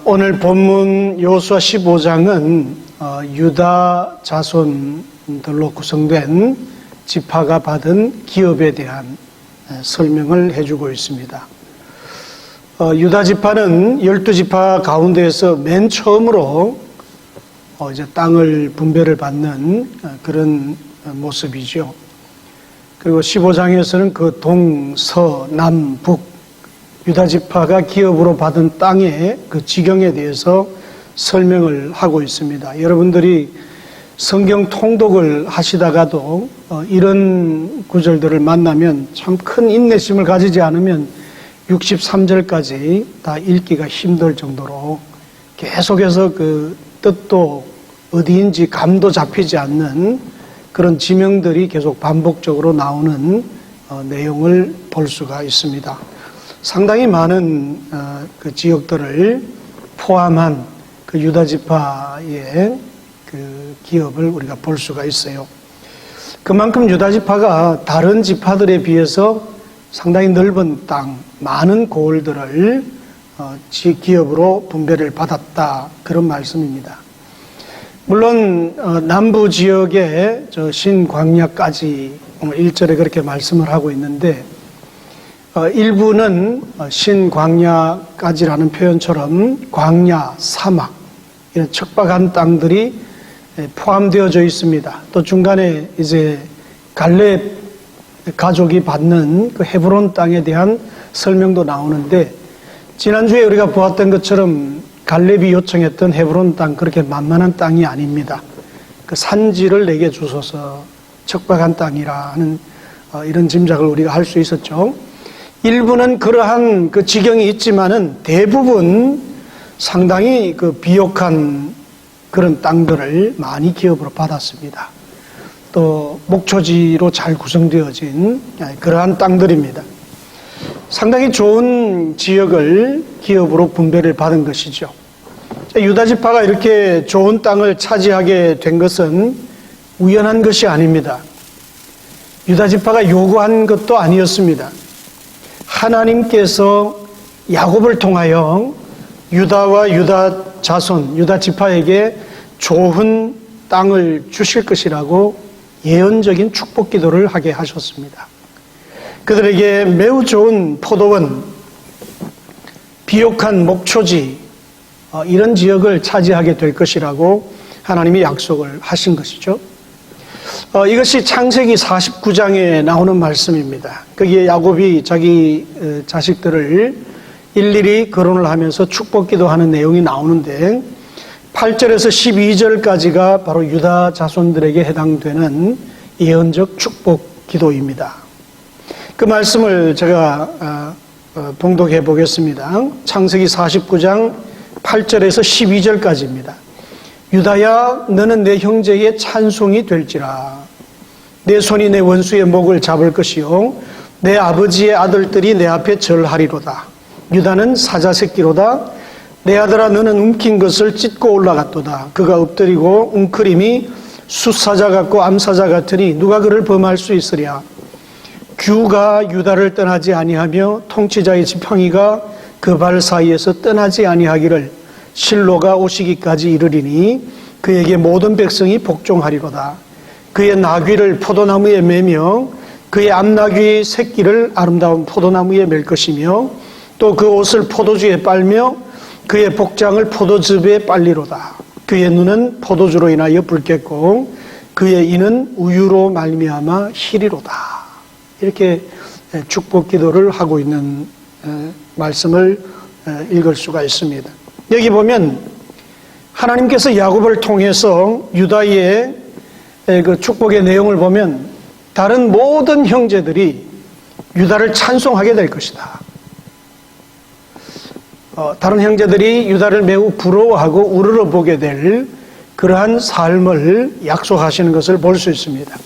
오늘 본문 여호수아 15장은 유다 자손들로 구성된 지파가 받은 기업에 대한 설명을 해주고 있습니다. 유다 지파는 12지파 가운데에서 맨 처음으로 이제 땅을 분배를 받는 그런 모습이죠. 그리고 15장에서는 그 동, 서, 남, 북 유다 지파가 기업으로 받은 땅의 그 지경에 대해서 설명을 하고 있습니다. 여러분들이 성경 통독을 하시다가도 이런 구절들을 만나면 참 큰 인내심을 가지지 않으면 63절까지 다 읽기가 힘들 정도로 계속해서 그 뜻도 어디인지 감도 잡히지 않는 그런 지명들이 계속 반복적으로 나오는 내용을 볼 수가 있습니다. 상당히 많은 그 지역들을 포함한 그 유다 지파의 그 기업을 우리가 볼 수가 있어요. 그만큼 유다 지파가 다른 지파들에 비해서 상당히 넓은 땅, 많은 고을들을 기업으로 분배를 받았다, 그런 말씀입니다. 물론 남부 지역의 신광야까지 오늘 1절에 그렇게 말씀을 하고 있는데, 일부는 신광야까지라는 표현처럼 광야, 사막, 이런 척박한 땅들이 포함되어져 있습니다. 또 중간에 이제 갈렙 가족이 받는 그 헤브론 땅에 대한 설명도 나오는데, 지난주에 우리가 보았던 것처럼 갈렙이 요청했던 헤브론 땅, 그렇게 만만한 땅이 아닙니다. 그 산지를 내게 주소서, 척박한 땅이라는 이런 짐작을 우리가 할 수 있었죠. 일부는 그러한 그 지경이 있지만은 대부분 상당히 그 비옥한 그런 땅들을 많이 기업으로 받았습니다. 또 목초지로 잘 구성되어진 그러한 땅들입니다. 상당히 좋은 지역을 기업으로 분배를 받은 것이죠. 유다 지파가 이렇게 좋은 땅을 차지하게 된 것은 우연한 것이 아닙니다. 유다 지파가 요구한 것도 아니었습니다. 하나님께서 야곱을 통하여 유다와 유다 자손, 유다 지파에게 좋은 땅을 주실 것이라고 예언적인 축복 기도를 하게 하셨습니다. 그들에게 매우 좋은 포도원, 비옥한 목초지, 이런 지역을 차지하게 될 것이라고 하나님이 약속을 하신 것이죠. 이것이 창세기 49장에 나오는 말씀입니다. 거기에 야곱이 자기 자식들을 일일이 거론을 하면서 축복 기도하는 내용이 나오는데, 8절에서 12절까지가 바로 유다 자손들에게 해당되는 예언적 축복 기도입니다. 그 말씀을 제가 봉독해 보겠습니다. 창세기 49장 8절에서 12절까지입니다. 유다야, 너는 내 형제의 찬송이 될지라. 내 손이 내 원수의 목을 잡을 것이요 내 아버지의 아들들이 내 앞에 절하리로다. 유다는 사자 새끼로다. 내 아들아, 너는 움킨 것을 찢고 올라갔도다. 그가 엎드리고 웅크림이 숫사자 같고 암사자 같으니 누가 그를 범할 수 있으랴. 규가 유다를 떠나지 아니하며 통치자의 지팡이가 그 발 사이에서 떠나지 아니하기를 실로가 오시기까지 이르리니 그에게 모든 백성이 복종하리로다. 그의 나귀를 포도나무에 매며 그의 암나귀 새끼를 아름다운 포도나무에 맬 것이며 또 그 옷을 포도주에 빨며 그의 복장을 포도즙에 빨리로다. 그의 눈은 포도주로 인하여 붉겠고 그의 이는 우유로 말미암아 희리로다. 이렇게 축복 기도를 하고 있는 말씀을 읽을 수가 있습니다. 여기 보면 하나님께서 야곱을 통해서 유다의 그 축복의 내용을 보면 다른 모든 형제들이 유다를 찬송하게 될 것이다. 다른 형제들이 유다를 매우 부러워하고 우러러보게 될 그러한 삶을 약속하시는 것을 볼 수 있습니다.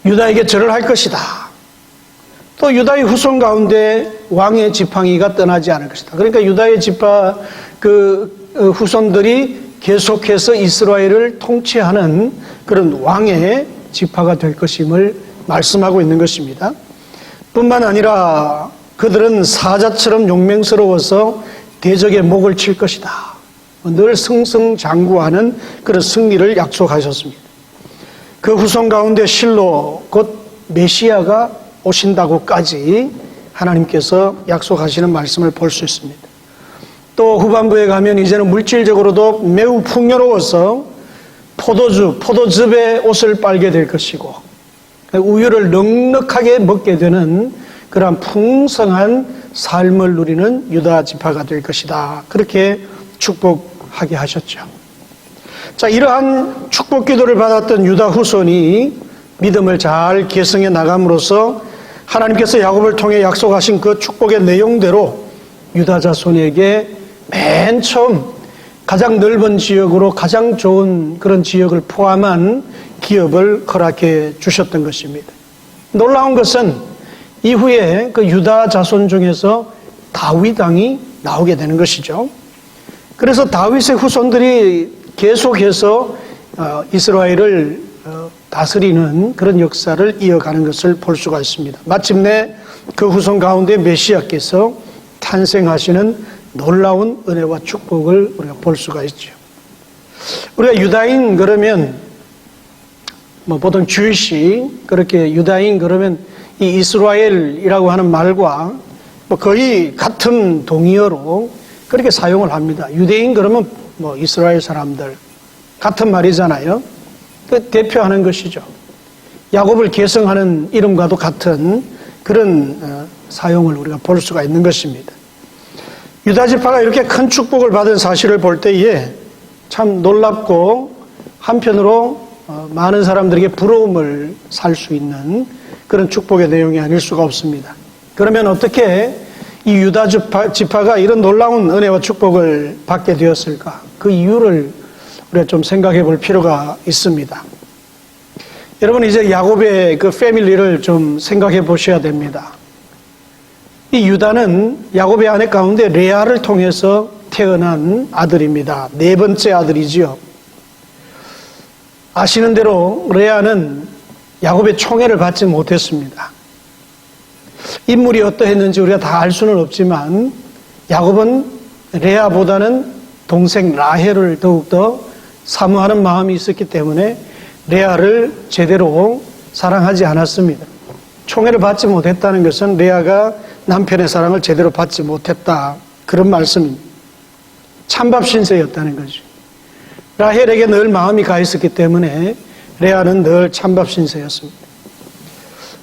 유다에게 절을 할 것이다. 또 유다의 후손 가운데 왕의 지팡이가 떠나지 않을 것이다. 그러니까 유다의 지파 그 후손들이 계속해서 이스라엘을 통치하는 그런 왕의 지파가 될 것임을 말씀하고 있는 것입니다. 뿐만 아니라 그들은 사자처럼 용맹스러워서 대적의 목을 칠 것이다. 늘 승승장구하는 그런 승리를 약속하셨습니다. 그 후손 가운데 실로 곧 메시아가 오신다고까지 하나님께서 약속하시는 말씀을 볼 수 있습니다. 또 후반부에 가면 이제는 물질적으로도 매우 풍요로워서 포도즙에 옷을 빨게 될 것이고 우유를 넉넉하게 먹게 되는 그러한 풍성한 삶을 누리는 유다 지파가 될 것이다. 그렇게 축복하게 하셨죠. 자, 이러한 축복 기도를 받았던 유다 후손이 믿음을 잘 계승해 나감으로써 하나님께서 야곱을 통해 약속하신 그 축복의 내용대로 유다 자손에게 맨 처음 가장 넓은 지역으로 가장 좋은 그런 지역을 포함한 기업을 허락해 주셨던 것입니다. 놀라운 것은 이후에 그 유다 자손 중에서 다윗 왕이 나오게 되는 것이죠. 그래서 다윗의 후손들이 계속해서 이스라엘을 다스리는 그런 역사를 이어가는 것을 볼 수가 있습니다. 마침내 그 후손 가운데 메시아께서 탄생하시는 놀라운 은혜와 축복을 우리가 볼 수가 있죠. 우리가 유다인 그러면 보통 주이시 그렇게 유다인 그러면 이 이스라엘이라고 하는 말과 거의 같은 동의어로 그렇게 사용을 합니다. 유대인 그러면 이스라엘 사람들 같은 말이잖아요. 그 대표하는 것이죠. 야곱을 계승하는 이름과도 같은 그런 사용을 우리가 볼 수가 있는 것입니다. 유다 지파가 이렇게 큰 축복을 받은 사실을 볼 때에 참 놀랍고 한편으로 많은 사람들에게 부러움을 살 수 있는 그런 축복의 내용이 아닐 수가 없습니다. 그러면 어떻게 이 유다 지파가 이런 놀라운 은혜와 축복을 받게 되었을까? 그 이유를 우리가 좀 생각해 볼 필요가 있습니다. 여러분 이제 야곱의 그 패밀리를 좀 생각해 보셔야 됩니다. 이 유다는 야곱의 아내 가운데 레아를 통해서 태어난 아들입니다. 네 번째 아들이지요. 아시는 대로 레아는 야곱의 총애를 받지 못했습니다. 인물이 어떠했는지 우리가 다 알 수는 없지만 야곱은 레아보다는 동생 라헬을 더욱더 사모하는 마음이 있었기 때문에 레아를 제대로 사랑하지 않았습니다. 총애를 받지 못했다는 것은 레아가 남편의 사랑을 제대로 받지 못했다. 그런 말씀입니다. 찬밥 신세였다는 거죠. 라헬에게 늘 마음이 가 있었기 때문에 레아는 늘 찬밥 신세였습니다.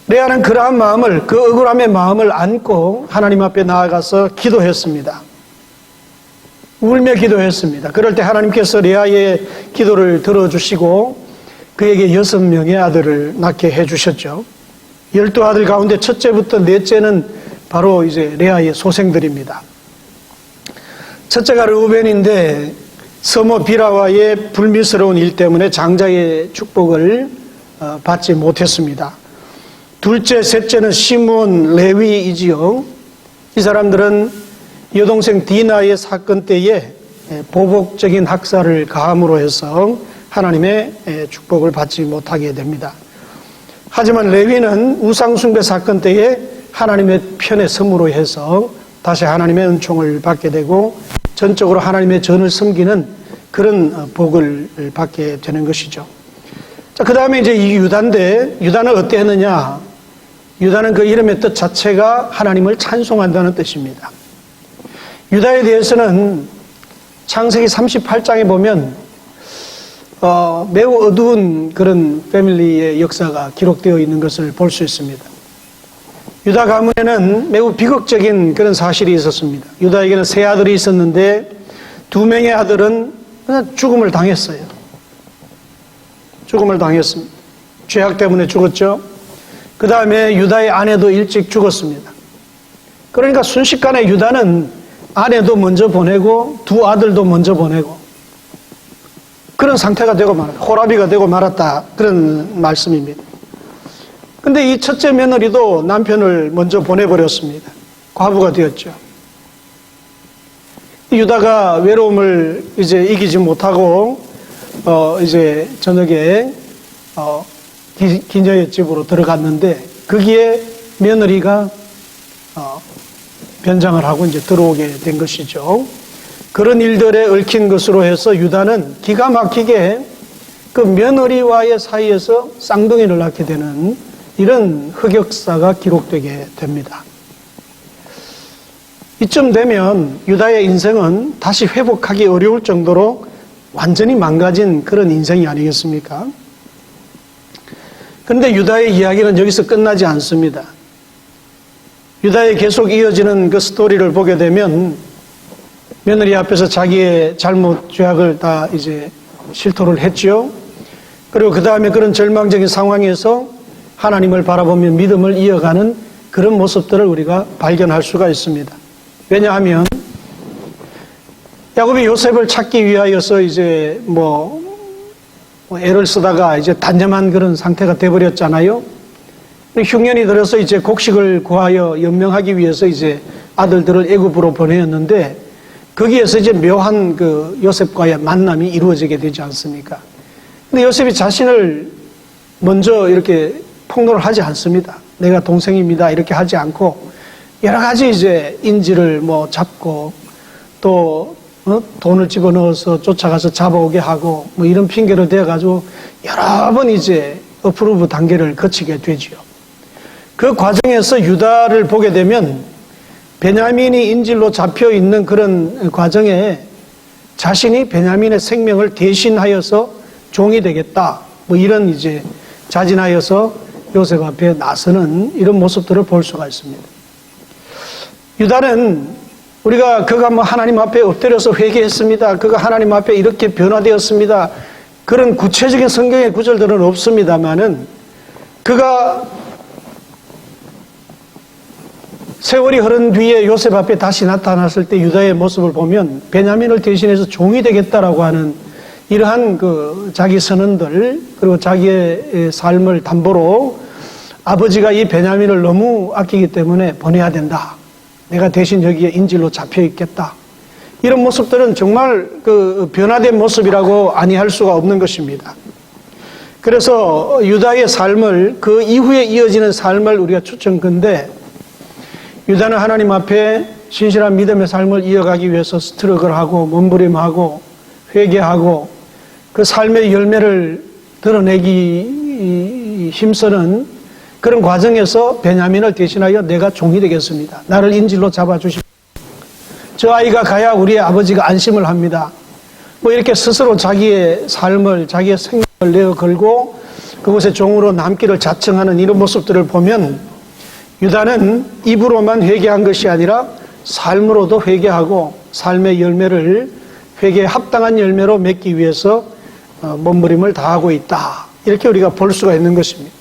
레아는 그러한 마음을, 그 억울함의 마음을 안고 하나님 앞에 나아가서 기도했습니다. 울며 기도했습니다. 그럴 때 하나님께서 레아의 기도를 들어주시고 그에게 6명의 아들을 낳게 해주셨죠. 12아들 가운데 첫째부터 넷째는 바로 이제 레아의 소생들입니다. 첫째가 르우벤인데 서모 비라와의 불미스러운 일 때문에 장자의 축복을 받지 못했습니다. 둘째, 셋째는 시므온, 레위이지요. 이 사람들은 여동생 디나의 사건 때에 보복적인 학살을 가함으로 해서 하나님의 축복을 받지 못하게 됩니다. 하지만 레위는 우상숭배 사건 때에 하나님의 편에 섬으로 해서 다시 하나님의 은총을 받게 되고 전적으로 하나님의 전을 섬기는 그런 복을 받게 되는 것이죠. 자, 그 다음에 이제 이 유다인데, 유다는 어땠느냐? 유다는 그 이름의 뜻 자체가 하나님을 찬송한다는 뜻입니다. 유다에 대해서는 창세기 38장에 보면 매우 어두운 그런 패밀리의 역사가 기록되어 있는 것을 볼 수 있습니다. 유다 가문에는 매우 비극적인 그런 사실이 있었습니다. 유다에게는 세 아들이 있었는데 2명의 아들은 그냥 죽음을 당했어요. 죽음을 당했습니다. 죄악 때문에 죽었죠. 그 다음에 유다의 아내도 일찍 죽었습니다. 그러니까 순식간에 유다는 아내도 먼저 보내고 2 아들도 먼저 보내고 그런 상태가 되고 말았다. 호라비가 되고 말았다. 그런 말씀입니다. 근데 이 첫째 며느리도 남편을 먼저 보내버렸습니다. 과부가 되었죠. 유다가 외로움을 이제 이기지 못하고 이제 저녁에 기녀의 집으로 들어갔는데 거기에 며느리가 변장을 하고 이제 들어오게 된 것이죠. 그런 일들에 얽힌 것으로 해서 유다는 기가 막히게 그 며느리와의 사이에서 쌍둥이를 낳게 되는 이런 흑역사가 기록되게 됩니다. 이쯤 되면 유다의 인생은 다시 회복하기 어려울 정도로 완전히 망가진 그런 인생이 아니겠습니까? 그런데 유다의 이야기는 여기서 끝나지 않습니다. 유다에 계속 이어지는 그 스토리를 보게 되면 며느리 앞에서 자기의 잘못 죄악을 다 이제 실토를 했죠. 그리고 그 다음에 그런 절망적인 상황에서 하나님을 바라보며 믿음을 이어가는 그런 모습들을 우리가 발견할 수가 있습니다. 왜냐하면 야곱이 요셉을 찾기 위하여서 이제 애를 쓰다가 이제 단념한 그런 상태가 돼버렸잖아요. 흉년이 들어서 이제 곡식을 구하여 연명하기 위해서 이제 아들들을 애굽으로 보내었는데 거기에서 이제 묘한 그 요셉과의 만남이 이루어지게 되지 않습니까? 근데 요셉이 자신을 먼저 이렇게 폭로를 하지 않습니다. 내가 동생입니다. 이렇게 하지 않고 여러 가지 이제 인지를 잡고 또 돈을 집어넣어서 쫓아가서 잡아오게 하고 이런 핑계를 대가지고 여러 번 이제 어프로브 단계를 거치게 되지요. 그 과정에서 유다를 보게 되면 베냐민이 인질로 잡혀 있는 그런 과정에 자신이 베냐민의 생명을 대신하여서 종이 되겠다. 이런 이제 자진하여서 요셉 앞에 나서는 이런 모습들을 볼 수가 있습니다. 유다는 우리가 그가 하나님 앞에 엎드려서 회개했습니다. 그가 하나님 앞에 이렇게 변화되었습니다. 그런 구체적인 성경의 구절들은 없습니다만은 그가 세월이 흐른 뒤에 요셉 앞에 다시 나타났을 때 유다의 모습을 보면 베냐민을 대신해서 종이 되겠다라고 하는 이러한 그 자기 선언들 그리고 자기의 삶을 담보로 아버지가 이 베냐민을 너무 아끼기 때문에 보내야 된다. 내가 대신 여기에 인질로 잡혀 있겠다. 이런 모습들은 정말 그 변화된 모습이라고 아니할 수가 없는 것입니다. 그래서 유다의 삶을 그 이후에 이어지는 삶을 우리가 추천컨대 유다는 하나님 앞에 신실한 믿음의 삶을 이어가기 위해서 스트럭을 하고 몸부림하고 회개하고 그 삶의 열매를 드러내기 힘쓰는 그런 과정에서 베냐민을 대신하여 내가 종이 되겠습니다. 나를 인질로 잡아주십시오. 저 아이가 가야 우리의 아버지가 안심을 합니다. 이렇게 스스로 자기의 삶을 자기의 생명을 내어 걸고 그곳에 종으로 남기를 자청하는 이런 모습들을 보면 유다는 입으로만 회개한 것이 아니라 삶으로도 회개하고 삶의 열매를 회개에 합당한 열매로 맺기 위해서 몸부림을 다하고 있다. 이렇게 우리가 볼 수가 있는 것입니다.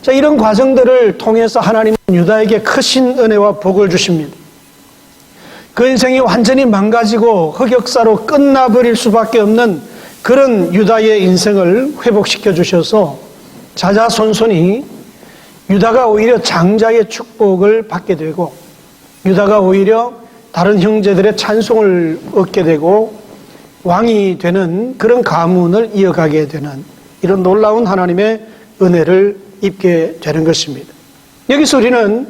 자, 이런 과정들을 통해서 하나님은 유다에게 크신 은혜와 복을 주십니다. 그 인생이 완전히 망가지고 흑역사로 끝나버릴 수밖에 없는 그런 유다의 인생을 회복시켜 주셔서 자자손손이 유다가 오히려 장자의 축복을 받게 되고 유다가 오히려 다른 형제들의 찬송을 얻게 되고 왕이 되는 그런 가문을 이어가게 되는 이런 놀라운 하나님의 은혜를 입게 되는 것입니다. 여기서 우리는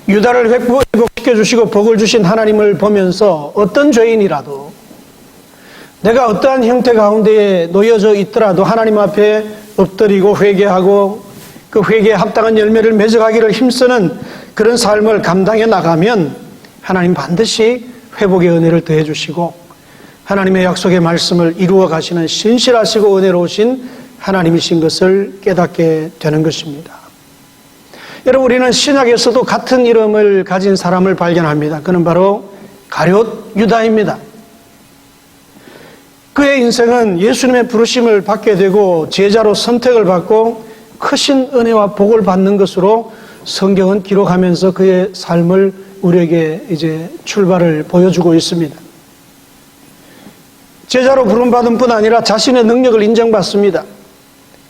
유다를 회복시켜 주시고 복을 주신 하나님을 보면서 어떤 죄인이라도 내가 어떠한 형태 가운데에 놓여져 있더라도 하나님 앞에 엎드리고 회개하고 그 회개에 합당한 열매를 맺어가기를 힘쓰는 그런 삶을 감당해 나가면 하나님 반드시 회복의 은혜를 더해 주시고 하나님의 약속의 말씀을 이루어 가시는 신실하시고 은혜로우신 하나님이신 것을 깨닫게 되는 것입니다. 여러분, 우리는 신약에서도 같은 이름을 가진 사람을 발견합니다. 그는 바로 가룟 유다입니다. 그의 인생은 예수님의 부르심을 받게 되고 제자로 선택을 받고 크신 은혜와 복을 받는 것으로 성경은 기록하면서 그의 삶을 우리에게 이제 출발을 보여주고 있습니다. 제자로 부름받은 뿐 아니라 자신의 능력을 인정받습니다.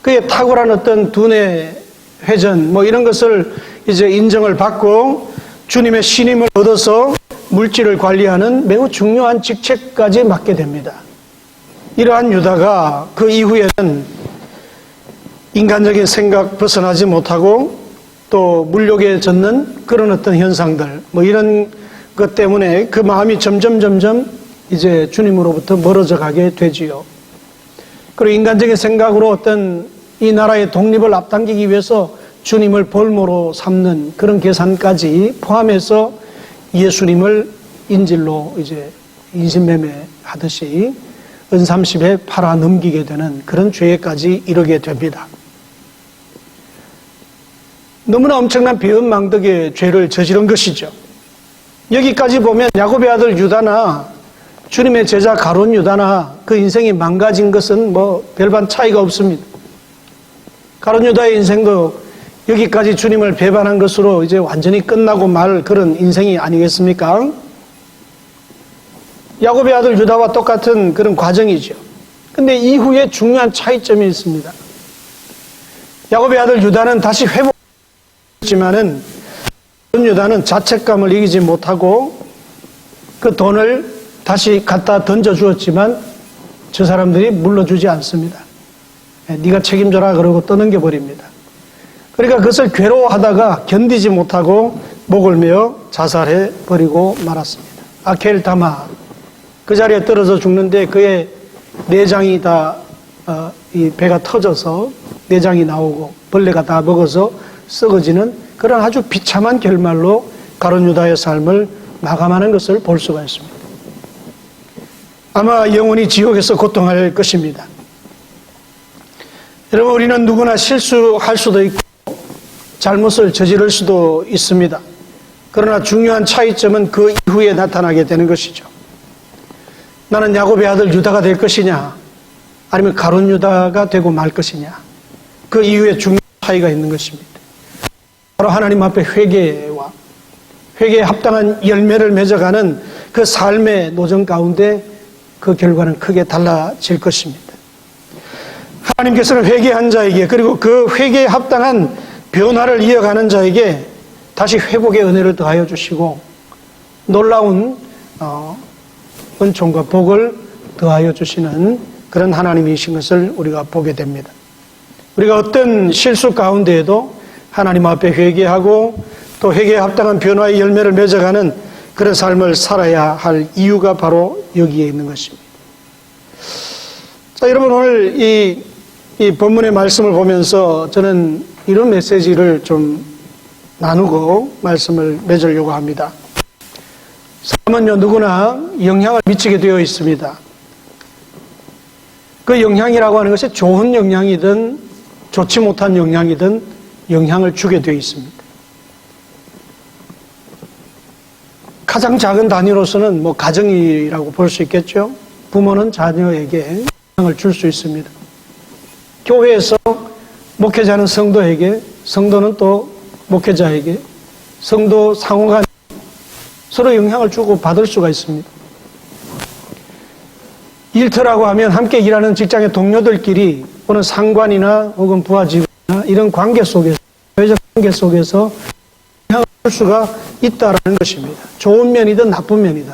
그의 탁월한 어떤 두뇌 회전 이런 것을 이제 인정을 받고 주님의 신임을 얻어서 물질을 관리하는 매우 중요한 직책까지 맡게 됩니다. 이러한 유다가 그 이후에는 인간적인 생각 벗어나지 못하고 또 물욕에 젖는 그런 어떤 현상들, 뭐 이런 것 때문에 그 마음이 점점 이제 주님으로부터 멀어져 가게 되지요. 그리고 인간적인 생각으로 어떤 이 나라의 독립을 앞당기기 위해서 주님을 볼모로 삼는 그런 계산까지 포함해서 예수님을 인질로 이제 인신매매 하듯이 은삼십에 팔아 넘기게 되는 그런 죄까지 이르게 됩니다. 너무나 엄청난 배은망덕의 죄를 저지른 것이죠. 여기까지 보면 야곱의 아들 유다나 주님의 제자 가룟 유다나 그 인생이 망가진 것은 뭐 별반 차이가 없습니다. 가룟 유다의 인생도 여기까지 주님을 배반한 것으로 이제 완전히 끝나고 말 그런 인생이 아니겠습니까? 야곱의 아들 유다와 똑같은 그런 과정이죠. 근데 이후에 중요한 차이점이 있습니다. 야곱의 아들 유다는 다시 회복했지만은 유다는 자책감을 이기지 못하고 그 돈을 다시 갖다 던져주었지만 저 사람들이 물러주지 않습니다. 네가 책임져라 그러고 떠넘겨 버립니다. 그러니까 그것을 괴로워하다가 견디지 못하고 목을 메어 자살해 버리고 말았습니다. 아켈 다마 그 자리에 떨어져 죽는데 그의 내장이 다 이 배가 터져서 내장이 나오고 벌레가 다 먹어서 썩어지는 그런 아주 비참한 결말로 가룟 유다의 삶을 마감하는 것을 볼 수가 있습니다. 아마 영원히 지옥에서 고통할 것입니다. 여러분, 우리는 누구나 실수할 수도 있고 잘못을 저지를 수도 있습니다. 그러나 중요한 차이점은 그 이후에 나타나게 되는 것이죠. 나는 야곱의 아들 유다가 될 것이냐 아니면 가룟 유다가 되고 말 것이냐, 그 이후에 중요한 차이가 있는 것입니다. 바로 하나님 앞에 회개에 합당한 열매를 맺어가는 그 삶의 노정 가운데 그 결과는 크게 달라질 것입니다. 하나님께서는 회개한 자에게, 그리고 그 회개에 합당한 변화를 이어가는 자에게 다시 회복의 은혜를 더하여 주시고 놀라운 은총과 복을 더하여 주시는 그런 하나님이신 것을 우리가 보게 됩니다. 우리가 어떤 실수 가운데에도 하나님 앞에 회개하고 또 회개에 합당한 변화의 열매를 맺어가는 그런 삶을 살아야 할 이유가 바로 여기에 있는 것입니다. 자, 여러분, 오늘 이 본문의 말씀을 보면서 저는 이런 메시지를 좀 나누고 말씀을 맺으려고 합니다. 사람은요, 누구나 영향을 미치게 되어 있습니다. 그 영향이라고 하는 것이 좋은 영향이든 좋지 못한 영향이든 영향을 주게 되어 있습니다. 가장 작은 단위로서는 뭐 가정이라고 볼 수 있겠죠. 부모는 자녀에게 영향을 줄 수 있습니다. 교회에서 목회자는 성도에게, 성도는 또 목회자에게, 성도 상호간 서로 영향을 주고 받을 수가 있습니다. 일터라고 하면 함께 일하는 직장의 동료들끼리 또는 상관이나 혹은 부하 직원이나 이런 관계 속에서, 사회적 관계 속에서 영향을 줄 수가 있다라는 것입니다. 좋은 면이든 나쁜 면이든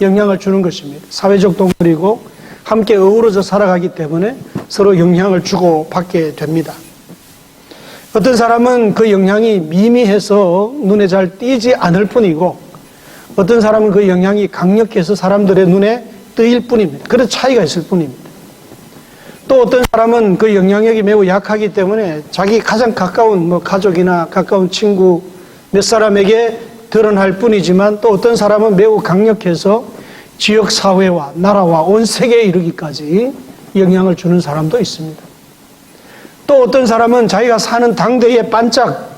영향을 주는 것입니다. 사회적 동물이고 함께 어우러져 살아가기 때문에 서로 영향을 주고 받게 됩니다. 어떤 사람은 그 영향이 미미해서 눈에 잘 띄지 않을 뿐이고 어떤 사람은 그 영향이 강력해서 사람들의 눈에 뜨일 뿐입니다. 그런 차이가 있을 뿐입니다. 또 어떤 사람은 그 영향력이 매우 약하기 때문에 자기 가장 가까운 뭐 가족이나 가까운 친구 몇 사람에게 드러날 뿐이지만 또 어떤 사람은 매우 강력해서 지역 사회와 나라와 온 세계에 이르기까지 영향을 주는 사람도 있습니다. 또 어떤 사람은 자기가 사는 당대에 반짝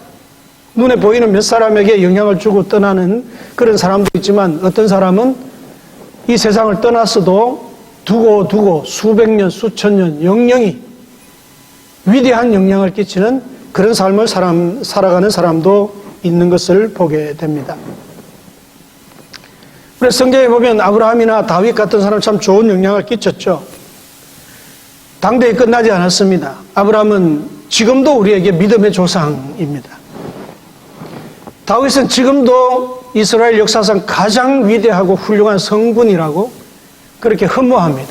눈에 보이는 몇 사람에게 영향을 주고 떠나는 그런 사람도 있지만 어떤 사람은 이 세상을 떠났어도 두고 수백 년, 수천 년 영영이 위대한 영향을 끼치는 그런 삶을 살아가는 사람도 있는 것을 보게 됩니다. 그래서 성경에 보면 아브라함이나 다윗 같은 사람 참 좋은 영향을 끼쳤죠. 당대에 끝나지 않았습니다. 아브라함은 지금도 우리에게 믿음의 조상입니다. 다윗은 지금도 이스라엘 역사상 가장 위대하고 훌륭한 성군이라고 그렇게 흠모합니다.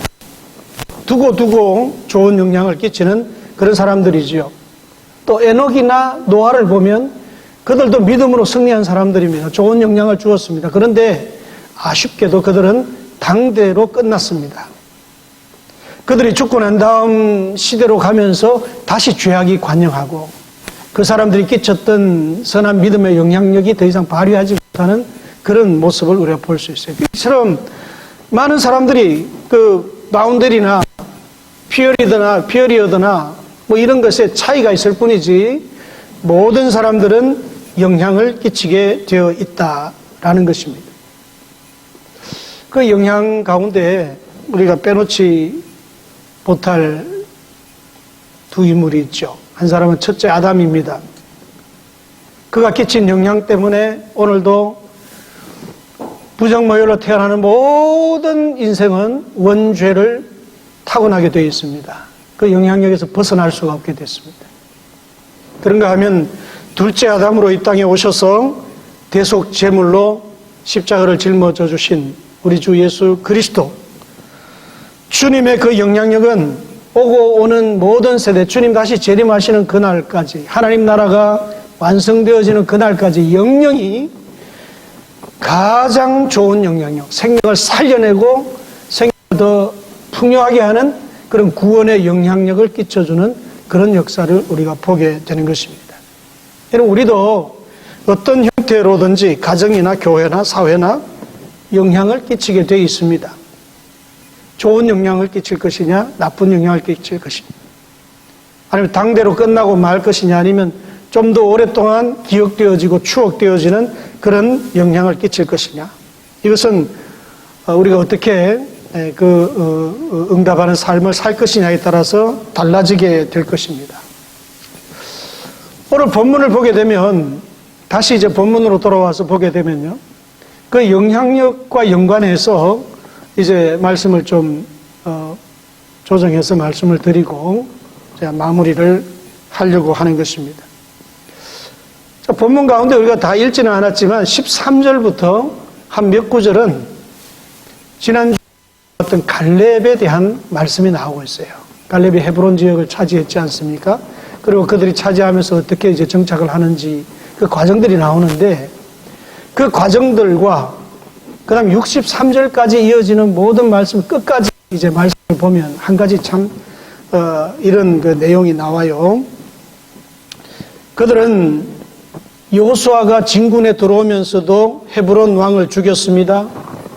두고 좋은 영향을 끼치는 그런 사람들이지요. 또 에녹이나 노아를 보면 그들도 믿음으로 승리한 사람들입니다. 좋은 영향을 주었습니다. 그런데 아쉽게도 그들은 당대로 끝났습니다. 그들이 죽고 난 다음 시대로 가면서 다시 죄악이 관영하고 그 사람들이 끼쳤던 선한 믿음의 영향력이 더 이상 발휘하지 못하는 그런 모습을 우리가 볼 수 있어요. 이처럼 많은 사람들이 그 바운더리나 피어리어드나 뭐 이런 것에 차이가 있을 뿐이지 모든 사람들은 영향을 끼치게 되어 있다라는 것입니다. 그 영향 가운데 우리가 빼놓지 못할 두 인물이 있죠. 한 사람은 첫째 아담입니다. 그가 끼친 영향 때문에 오늘도 부정모혈로 태어나는 모든 인생은 원죄를 타고나게 되어 있습니다. 그 영향력에서 벗어날 수가 없게 됐습니다. 그런가 하면 둘째 아담으로 이 땅에 오셔서 대속 제물로 십자가를 짊어져 주신 우리 주 예수 그리스도, 주님의 그 영향력은 오고 오는 모든 세대, 주님 다시 재림하시는 그날까지, 하나님 나라가 완성되어지는 그날까지 영영이 가장 좋은 영향력, 생명을 살려내고 생명을 더 풍요하게 하는 그런 구원의 영향력을 끼쳐주는 그런 역사를 우리가 보게 되는 것입니다. 여러분, 우리도 어떤 형태로든지 가정이나 교회나 사회나 영향을 끼치게 되어 있습니다. 좋은 영향을 끼칠 것이냐, 나쁜 영향을 끼칠 것이냐, 아니면 당대로 끝나고 말 것이냐, 아니면 좀 더 오랫동안 기억되어지고 추억되어지는 그런 영향을 끼칠 것이냐. 이것은 우리가 어떻게 응답하는 삶을 살 것이냐에 따라서 달라지게 될 것입니다. 오늘 본문을 보게 되면, 다시 이제 본문으로 돌아와서 보게 되면요, 그 영향력과 연관해서 이제 말씀을 좀 조정해서 말씀을 드리고 제가 마무리를 하려고 하는 것입니다. 자, 본문 가운데 우리가 다 읽지는 않았지만 13절부터 한 몇 구절은 지난주 어떤 갈렙에 대한 말씀이 나오고 있어요. 갈렙이 헤브론 지역을 차지했지 않습니까? 그리고 그들이 차지하면서 어떻게 이제 정착을 하는지 그 과정들이 나오는데, 그 과정들과 그 다음 63절까지 이어지는 모든 말씀 끝까지 이제 말씀을 보면 한 가지 참 이런 그 내용이 나와요. 그들은 여호수아가 진군에 들어오면서도 헤브론 왕을 죽였습니다.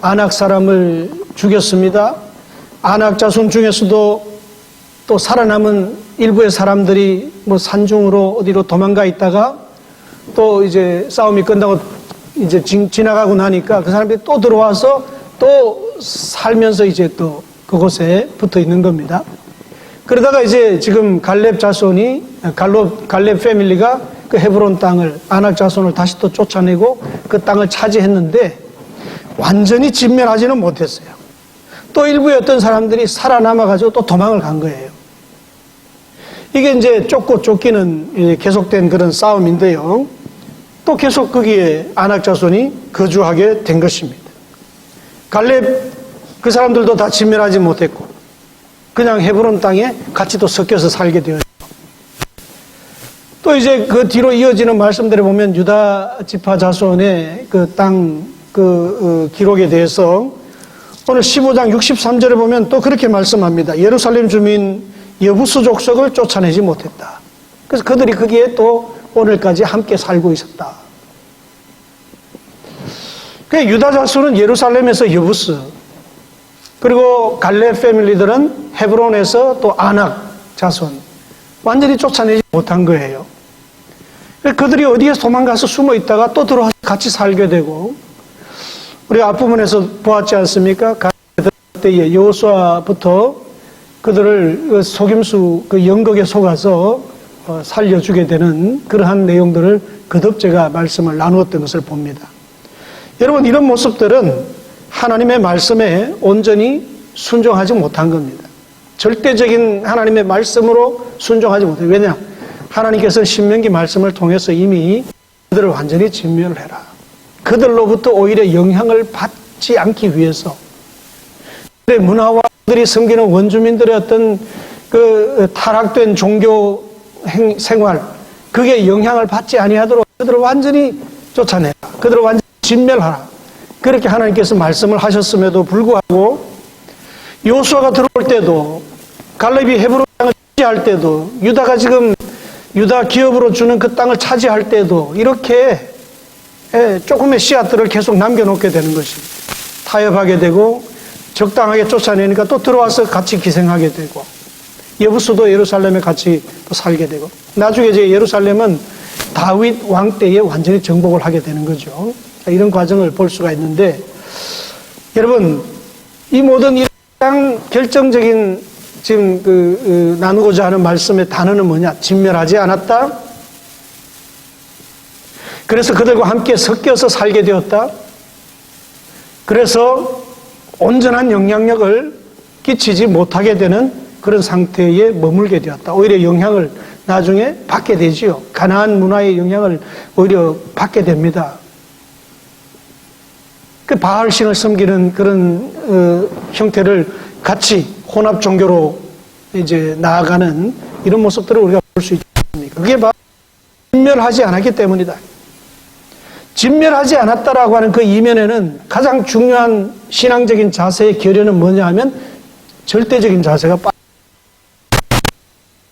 아낙 사람을 죽였습니다. 아낙 자손 중에서도 또 살아남은 일부의 사람들이 뭐 산중으로 어디로 도망가 있다가 또 이제 싸움이 끝나고 이제 지나가고 나니까 그 사람들이 또 들어와서 또 살면서 이제 또 그곳에 붙어 있는 겁니다. 그러다가 이제 지금 갈렙 자손이, 갈렙 패밀리가 그 헤브론 땅을, 아낙 자손을 다시 또 쫓아내고 그 땅을 차지했는데 완전히 진멸하지는 못했어요. 또 일부의 어떤 사람들이 살아남아가지고 또 도망을 간 거예요. 이게 이제 쫓고 쫓기는 계속된 그런 싸움인데요. 또 계속 거기에 아낙 자손이 거주하게 된 것입니다. 갈렙 그 사람들도 다 진멸하지 못했고 그냥 헤브론 땅에 같이 또 섞여서 살게 되었죠. 또 이제 그 뒤로 이어지는 말씀들을 보면 유다 지파 자손의 그 땅 기록에 대해서 오늘 15장 63절에 보면 또 그렇게 말씀합니다. 예루살렘 주민 여부스 족속을 쫓아내지 못했다. 그래서 그들이 거기에 또 오늘까지 함께 살고 있었다. 그 유다 자손은 예루살렘에서 여부스, 그리고 갈렙 패밀리들은 헤브론에서 또 아낙 자손, 완전히 쫓아내지 못한 거예요. 그들이 어디에 도망가서 숨어 있다가 또 들어와서 같이 살게 되고, 우리가 앞부분에서 보았지 않습니까? 갈렙 때에 여호수아부터 그들을 속임수, 그 연극에 속아서 살려주게 되는 그러한 내용들을 거듭 제가 말씀을 나누었던 것을 봅니다. 여러분, 이런 모습들은 하나님의 말씀에 온전히 순종하지 못한 겁니다. 절대적인 하나님의 말씀으로 순종하지 못해요. 왜냐? 하나님께서는 신명기 말씀을 통해서 이미 그들을 완전히 진멸해라. 그들로부터 오히려 영향을 받지 않기 위해서 그들의 문화와 그들이 섬기는 원주민들의 어떤 그 타락된 종교 생활, 그게 영향을 받지 아니하도록 그들을 완전히 쫓아내라. 그들을 완전히 진멸하라. 그렇게 하나님께서 말씀을 하셨음에도 불구하고 요수아가 들어올 때도 갈렙이 헤브론 땅을 차지할 때도 유다가 지금 유다 기업으로 주는 그 땅을 차지할 때도 이렇게 조금의 씨앗들을 계속 남겨놓게 되는 것입니다. 타협하게 되고 적당하게 쫓아내니까 또 들어와서 같이 기생하게 되고 여부수도 예루살렘에 같이 또 살게 되고 나중에 이제 예루살렘은 다윗 왕 때에 완전히 정복을 하게 되는 거죠. 이런 과정을 볼 수가 있는데 여러분 이 모든 이 가장 결정적인 지금 나누고자 하는 말씀의 단어는 뭐냐? 진멸하지 않았다. 그래서 그들과 함께 섞여서 살게 되었다. 그래서 온전한 영향력을 끼치지 못하게 되는 그런 상태에 머물게 되었다. 오히려 영향을 나중에 받게 되지요. 가나안 문화의 영향을 오히려 받게 됩니다. 그 바알신을 섬기는 그런 형태를 같이 혼합 종교로 이제 나아가는 이런 모습들을 우리가 볼 수 있지 않습니까? 그게 바로 진멸하지 않았기 때문이다. 진멸하지 않았다라고 하는 그 이면에는 가장 중요한 신앙적인 자세의 결여는 뭐냐 하면 절대적인 자세가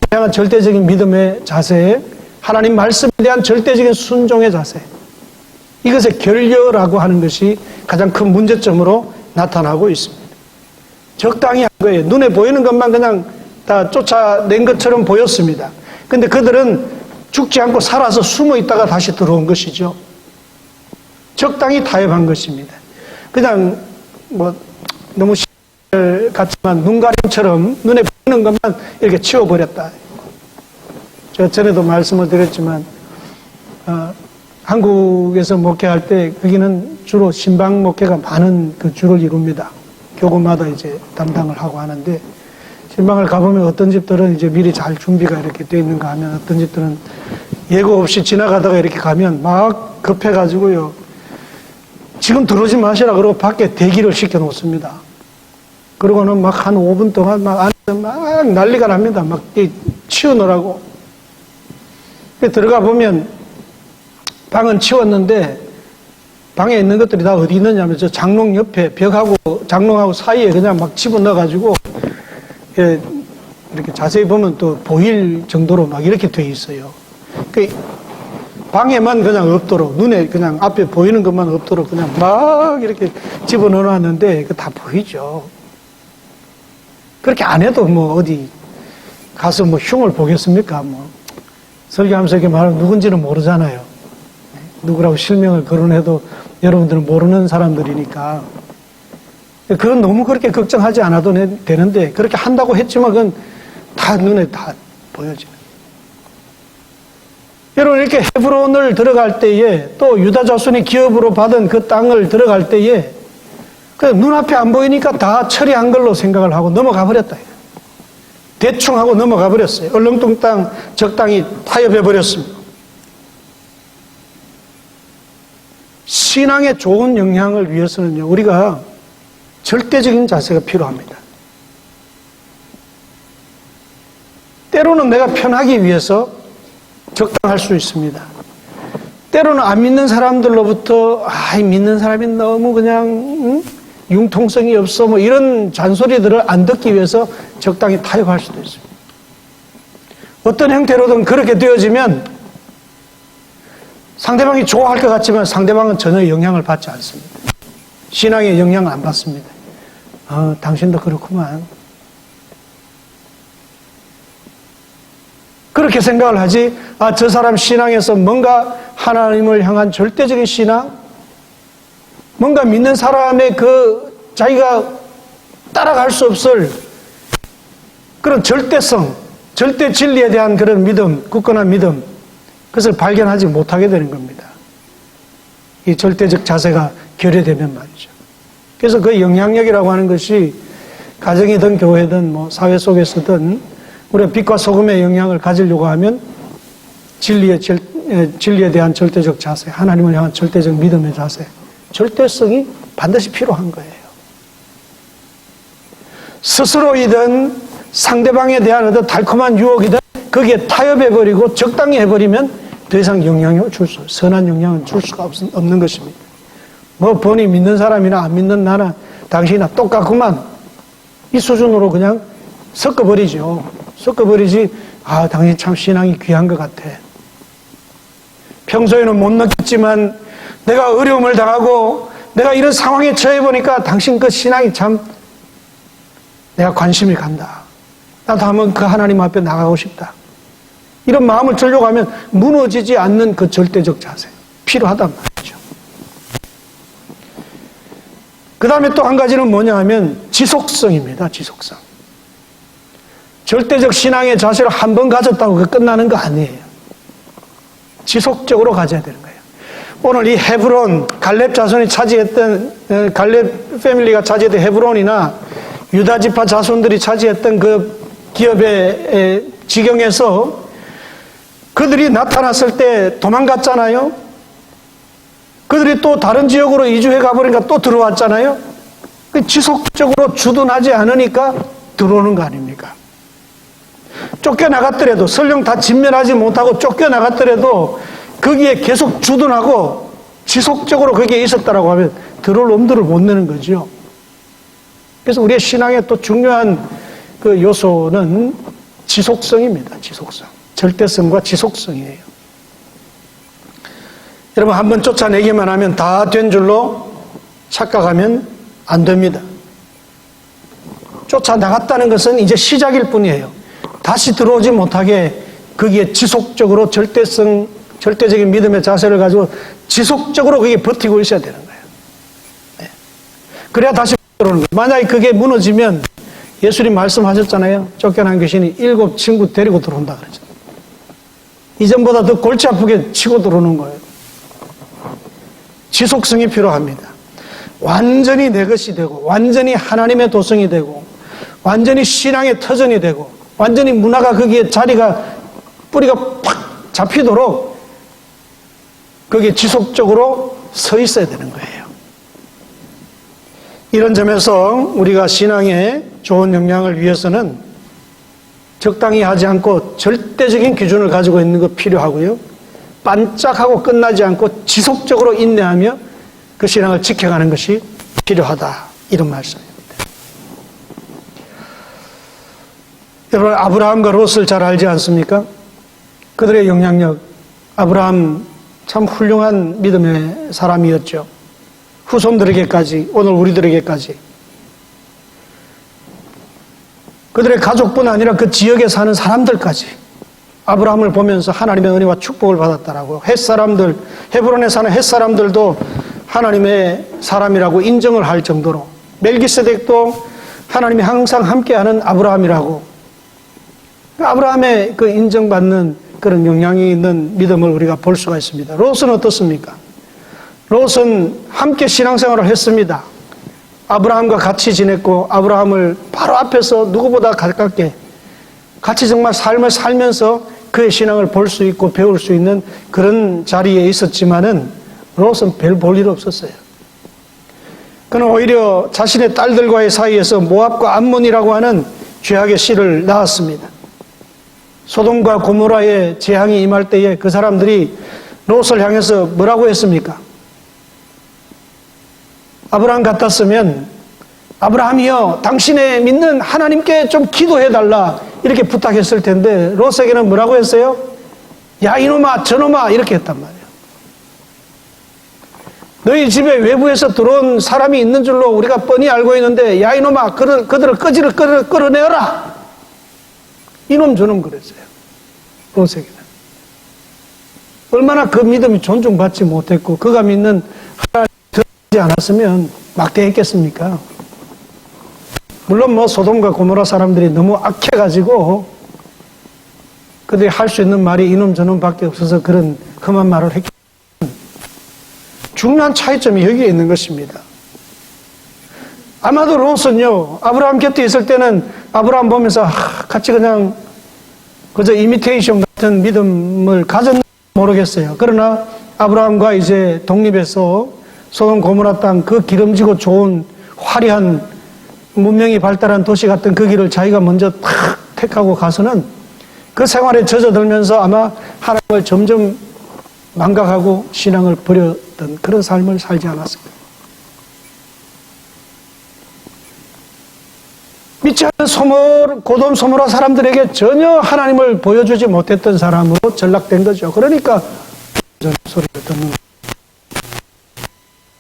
다양한 절대적인 믿음의 자세, 하나님 말씀에 대한 절대적인 순종의 자세, 이것의 결여라고 하는 것이 가장 큰 문제점으로 나타나고 있습니다. 적당히 한 거예요. 눈에 보이는 것만 그냥 다 쫓아낸 것처럼 보였습니다. 그런데 그들은 죽지 않고 살아서 숨어 있다가 다시 들어온 것이죠. 적당히 타협한 것입니다. 그냥 뭐 너무 같지만 눈가림처럼 눈에 보이는 것만 이렇게 치워버렸다. 제가 전에도 말씀을 드렸지만 한국에서 목회할 때 거기는 주로 신방 목회가 많은 그 주를 이룹니다. 교구마다 이제 담당을 하고 하는데 신방을 가보면 어떤 집들은 이제 미리 잘 준비가 이렇게 되어 있는가 하면 어떤 집들은 예고 없이 지나가다가 이렇게 가면 막 급해가지고요. 지금 들어오지 마시라 그러고 밖에 대기를 시켜 놓습니다. 그러고는 막 한 5분 동안 막 안에서 막 난리가 납니다. 막 치우느라고. 들어가 보면 방은 치웠는데 방에 있는 것들이 다 어디 있느냐면 저 장롱 옆에 벽하고 장롱하고 사이에 그냥 막 집어넣어가지고 이렇게 자세히 보면 또 보일 정도로 막 이렇게 돼 있어요. 방에만 그냥 없도록 눈에 그냥 앞에 보이는 것만 없도록 그냥 막 이렇게 집어넣어 놨는데 그 다 보이죠. 그렇게 안 해도 뭐 어디 가서 뭐 흉을 보겠습니까? 뭐 설교하면서 이렇게 말하면 누군지는 모르잖아요. 누구라고 실명을 거론해도 여러분들은 모르는 사람들이니까 그건 너무 그렇게 걱정하지 않아도 되는데 그렇게 한다고 했지만 그건 다 눈에 다 보여지는. 여러분 이렇게 헤브론을 들어갈 때에 또 유다 자손이 기업으로 받은 그 땅을 들어갈 때에 그 눈앞에 안 보이니까 다 처리한 걸로 생각을 하고 넘어가 버렸다. 대충 하고 넘어가 버렸어요. 얼렁뚱땅 적당히 타협해 버렸습니다. 신앙에 좋은 영향을 위해서는요, 우리가 절대적인 자세가 필요합니다. 때로는 내가 편하기 위해서 적당할 수 있습니다. 때로는 안 믿는 사람들로부터 믿는 사람이 너무 그냥 융통성이 없어 뭐 이런 잔소리들을 안 듣기 위해서 적당히 타협할 수도 있습니다. 어떤 형태로든 그렇게 되어지면 상대방이 좋아할 것 같지만 상대방은 전혀 영향을 받지 않습니다. 신앙에 영향을 안 받습니다. 당신도 그렇구만. 그렇게 생각을 하지, 저 사람 신앙에서 뭔가 하나님을 향한 절대적인 신앙, 뭔가 믿는 사람의 그 자기가 따라갈 수 없을 그런 절대성, 절대 진리에 대한 그런 믿음, 굳건한 믿음, 그것을 발견하지 못하게 되는 겁니다. 이 절대적 자세가 결여되면 말이죠. 그래서 그 영향력이라고 하는 것이 가정이든 교회든 뭐 사회 속에서든 우리가 빛과 소금의 영향을 가지려고 하면 진리에 대한 절대적 자세, 하나님을 향한 절대적 믿음의 자세, 절대성이 반드시 필요한 거예요. 스스로이든 상대방에 대한 어떤 달콤한 유혹이든 거기에 타협해버리고 적당히 해버리면 더 이상 영향을 선한 영향을 줄 수가 없는 것입니다. 뭐 본이 믿는 사람이나 안 믿는 나나 당신이나 똑같구만. 이 수준으로 그냥 섞어버리죠. 섞어버리지, 아, 당신 참 신앙이 귀한 것 같아. 평소에는 못 느꼈지만 내가 어려움을 당하고 내가 이런 상황에 처해보니까 당신 그 신앙이 참 내가 관심이 간다. 나도 한번 그 하나님 앞에 나가고 싶다. 이런 마음을 들려고 하면 무너지지 않는 그 절대적 자세 필요하단 말이죠. 그 다음에 또 한 가지는 뭐냐 하면 지속성입니다. 지속성. 절대적 신앙의 자세를 한 번 가졌다고 그 끝나는 거 아니에요. 지속적으로 가져야 되는 거예요. 오늘 이 헤브론, 갈렙 자손이 차지했던, 갈렙 패밀리가 차지했던 헤브론이나 유다 지파 자손들이 차지했던 그 기업의 지경에서 그들이 나타났을 때 도망갔잖아요. 그들이 또 다른 지역으로 이주해 가버리니까 또 들어왔잖아요. 지속적으로 주둔하지 않으니까 들어오는 거 아닙니까? 쫓겨나갔더라도, 설령 다 진멸하지 못하고 쫓겨나갔더라도 거기에 계속 주둔하고 지속적으로 거기에 있었다라고 하면 들어올 놈들을 못 내는 거죠. 그래서 우리의 신앙의 또 중요한 그 요소는 지속성입니다. 지속성. 절대성과 지속성이에요. 여러분, 한번 쫓아내기만 하면 다 된 줄로 착각하면 안 됩니다. 쫓아나갔다는 것은 이제 시작일 뿐이에요. 다시 들어오지 못하게 거기에 지속적으로 절대적인 믿음의 자세를 가지고 지속적으로 거기에 버티고 있어야 되는 거예요. 네. 그래야 다시 들어오는 거예요. 만약에 그게 무너지면 예수님 말씀하셨잖아요. 쫓겨난 귀신이 7 친구 데리고 들어온다 그러죠. 이전보다 더 골치 아프게 치고 들어오는 거예요. 지속성이 필요합니다. 완전히 내 것이 되고, 완전히 하나님의 도성이 되고, 완전히 신앙의 터전이 되고, 완전히 문화가 거기에 자리가, 뿌리가 팍 잡히도록 거기에 지속적으로 서 있어야 되는 거예요. 이런 점에서 우리가 신앙에 좋은 영향을 위해서는 적당히 하지 않고 절대적인 기준을 가지고 있는 것 필요하고요. 반짝하고 끝나지 않고 지속적으로 인내하며 그 신앙을 지켜가는 것이 필요하다. 이런 말씀입니다. 여러분, 아브라함과 롯을 잘 알지 않습니까? 그들의 영향력, 아브라함 참 훌륭한 믿음의 사람이었죠. 후손들에게까지, 오늘 우리들에게까지. 그들의 가족뿐 아니라 그 지역에 사는 사람들까지 아브라함을 보면서 하나님의 은혜와 축복을 받았다라고. 햇사람들, 헤브론에 사는 햇사람들도 하나님의 사람이라고 인정을 할 정도로, 멜기세덱도 하나님이 항상 함께하는 아브라함이라고, 아브라함의 그 인정받는 그런 영향이 있는 믿음을 우리가 볼 수가 있습니다. 롯은 어떻습니까? 롯은 함께 신앙생활을 했습니다. 아브라함과 같이 지냈고, 아브라함을 바로 앞에서 누구보다 가깝게 같이 정말 삶을 살면서 그의 신앙을 볼 수 있고 배울 수 있는 그런 자리에 있었지만은 롯은 별 볼 일 없었어요. 그는 오히려 자신의 딸들과의 사이에서 모압과 암몬이라고 하는 죄악의 씨를 낳았습니다. 소돔과 고모라의 재앙이 임할 때에 그 사람들이 롯을 향해서 뭐라고 했습니까? 아브라함 같았으면 아브라함이여, 당신의 믿는 하나님께 좀 기도해달라 이렇게 부탁했을 텐데 롯에게는 뭐라고 했어요? 야, 이놈아 저놈아 이렇게 했단 말이에요. 너희 집에 외부에서 들어온 사람이 있는 줄로 우리가 뻔히 알고 있는데 야, 이놈아 그들을 끄지를 끌어내어라. 이놈 저놈 그랬어요. 롯에게는. 얼마나 그 믿음이 존중받지 못했고 그가 믿는 하나님이 들어오지 않았으면 막대했겠습니까? 물론 뭐 소돔과 고모라 사람들이 너무 악해가지고 그들이 할 수 있는 말이 이놈 저놈 밖에 없어서 그런 험한 말을 했겠지만 중요한 차이점이 여기에 있는 것입니다. 아마도 롯은요, 아브라함 곁에 있을 때는 아브라함 보면서 같이 그냥 그저 이미테이션 같은 믿음을 가졌는지 모르겠어요. 그러나 아브라함과 이제 독립해서 소돔 고모라 땅 그 기름지고 좋은 화려한 문명이 발달한 도시 같은 그 길을 자기가 먼저 탁 택하고 가서는 그 생활에 젖어들면서 아마 하나님을 점점 망각하고 신앙을 버렸던 그런 삶을 살지 않았을까요? 믿지 않는 고돔소모라 사람들에게 전혀 하나님을 보여주지 못했던 사람으로 전락된 거죠. 그러니까 소리를 듣는 거예요.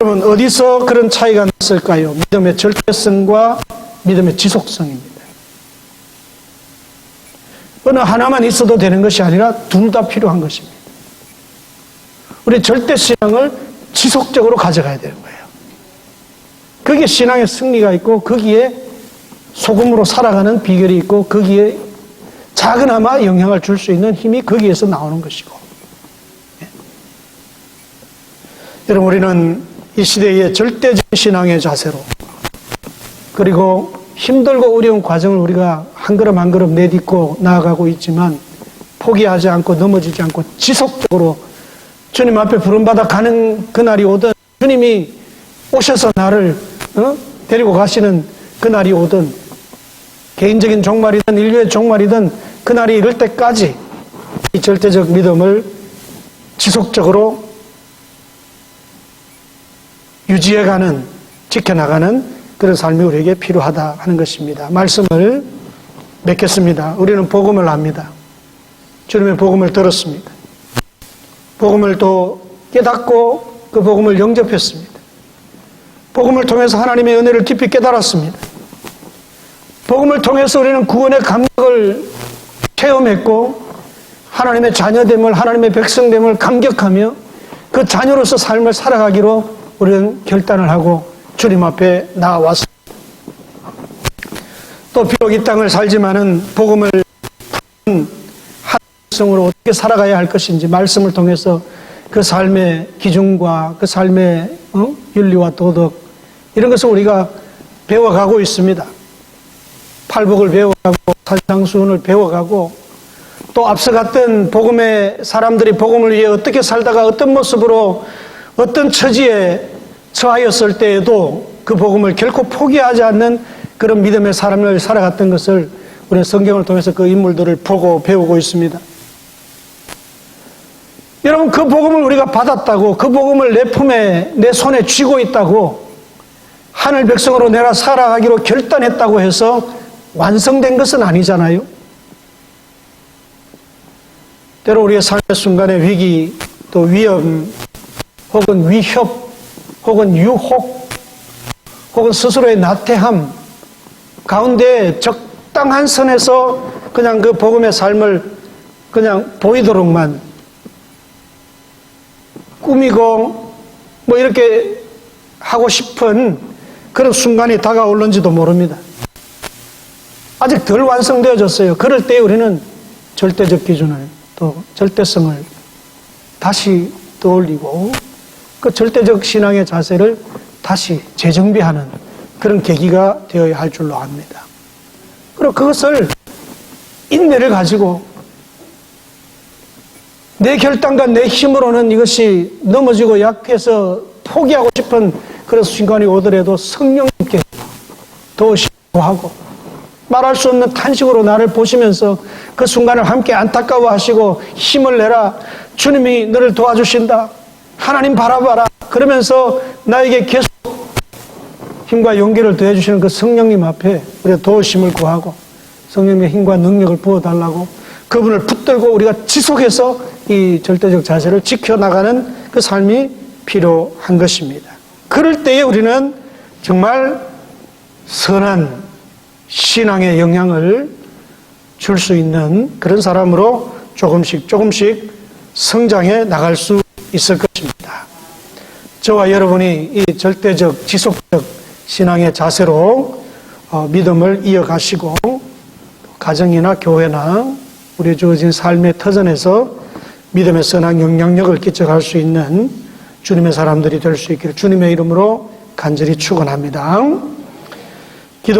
여러분, 어디서 그런 차이가 났을까요? 믿음의 절대성과 믿음의 지속성입니다. 어느 하나만 있어도 되는 것이 아니라 둘 다 필요한 것입니다. 우리 절대신앙을 지속적으로 가져가야 되는 거예요. 거기에 신앙의 승리가 있고 거기에 소금으로 살아가는 비결이 있고 거기에 작은아마 영향을 줄 수 있는 힘이 거기에서 나오는 것이고. 여러분, 우리는 이 시대의 절대적 신앙의 자세로 그리고 힘들고 어려운 과정을 우리가 한 걸음 한 걸음 내딛고 나아가고 있지만 포기하지 않고 넘어지지 않고 지속적으로 주님 앞에 부름받아 가는 그날이 오든 주님이 오셔서 나를 데리고 가시는 그날이 오든 개인적인 종말이든 인류의 종말이든 그날이 이를 때까지 이 절대적 믿음을 지속적으로 유지해가는, 지켜나가는 그런 삶이 우리에게 필요하다 하는 것입니다. 말씀을 맺겠습니다. 우리는 복음을 압니다. 주님의 복음을 들었습니다. 복음을 또 깨닫고 그 복음을 영접했습니다. 복음을 통해서 하나님의 은혜를 깊이 깨달았습니다. 복음을 통해서 우리는 구원의 감격을 체험했고 하나님의 자녀됨을, 하나님의 백성됨을 감격하며 그 자녀로서 삶을 살아가기로 우리는 결단을 하고 주님 앞에 나아왔습니다. 또 비록 이 땅을 살지만은 복음을 한 백성으로 어떻게 살아가야 할 것인지 말씀을 통해서 그 삶의 기준과 그 삶의 윤리와 도덕 이런 것을 우리가 배워가고 있습니다. 팔복을 배워가고 사상수훈을 배워가고 또 앞서갔던 복음의 사람들이 복음을 위해 어떻게 살다가 어떤 모습으로 어떤 처지에 처하였을 때에도 그 복음을 결코 포기하지 않는 그런 믿음의 삶을 살아갔던 것을 우리는 성경을 통해서 그 인물들을 보고 배우고 있습니다. 여러분, 그 복음을 우리가 받았다고, 그 복음을 내 품에, 내 손에 쥐고 있다고, 하늘 백성으로 내가 살아가기로 결단했다고 해서 완성된 것은 아니잖아요. 때로 우리의 삶의 순간의 위기, 또 위험, 혹은 위협, 혹은 유혹, 혹은 스스로의 나태함 가운데 적당한 선에서 그냥 그 복음의 삶을 그냥 보이도록만 꾸미고 뭐 이렇게 하고 싶은 그런 순간이 다가올는지도 모릅니다. 아직 덜 완성되어졌어요. 그럴 때 우리는 절대적 기준을 또 절대성을 다시 떠올리고 그 절대적 신앙의 자세를 다시 재정비하는 그런 계기가 되어야 할 줄로 압니다. 그리고 그것을 인내를 가지고 내 결단과 내 힘으로는 이것이 넘어지고 약해서 포기하고 싶은 그런 순간이 오더라도 성령님께 도우시고 하고 말할 수 없는 탄식으로 나를 보시면서 그 순간을 함께 안타까워하시고 힘을 내라. 주님이 너를 도와주신다. 하나님 바라봐라. 그러면서 나에게 계속 힘과 용기를 더해주시는 그 성령님 앞에 우리가 도우심을 구하고 성령님의 힘과 능력을 부어달라고 그분을 붙들고 우리가 지속해서 이 절대적 자세를 지켜나가는 그 삶이 필요한 것입니다. 그럴 때에 우리는 정말 선한 신앙의 영향을 줄 수 있는 그런 사람으로 조금씩 성장해 나갈 수 있을 것입니다. 저와 여러분이 이 절대적 지속적 신앙의 자세로 믿음을 이어가시고 가정이나 교회나 우리 주어진 삶의 터전에서 믿음의 선한 영향력을 끼쳐갈 수 있는 주님의 사람들이 될 수 있기를 주님의 이름으로 간절히 축원합니다. 기도하겠습니다.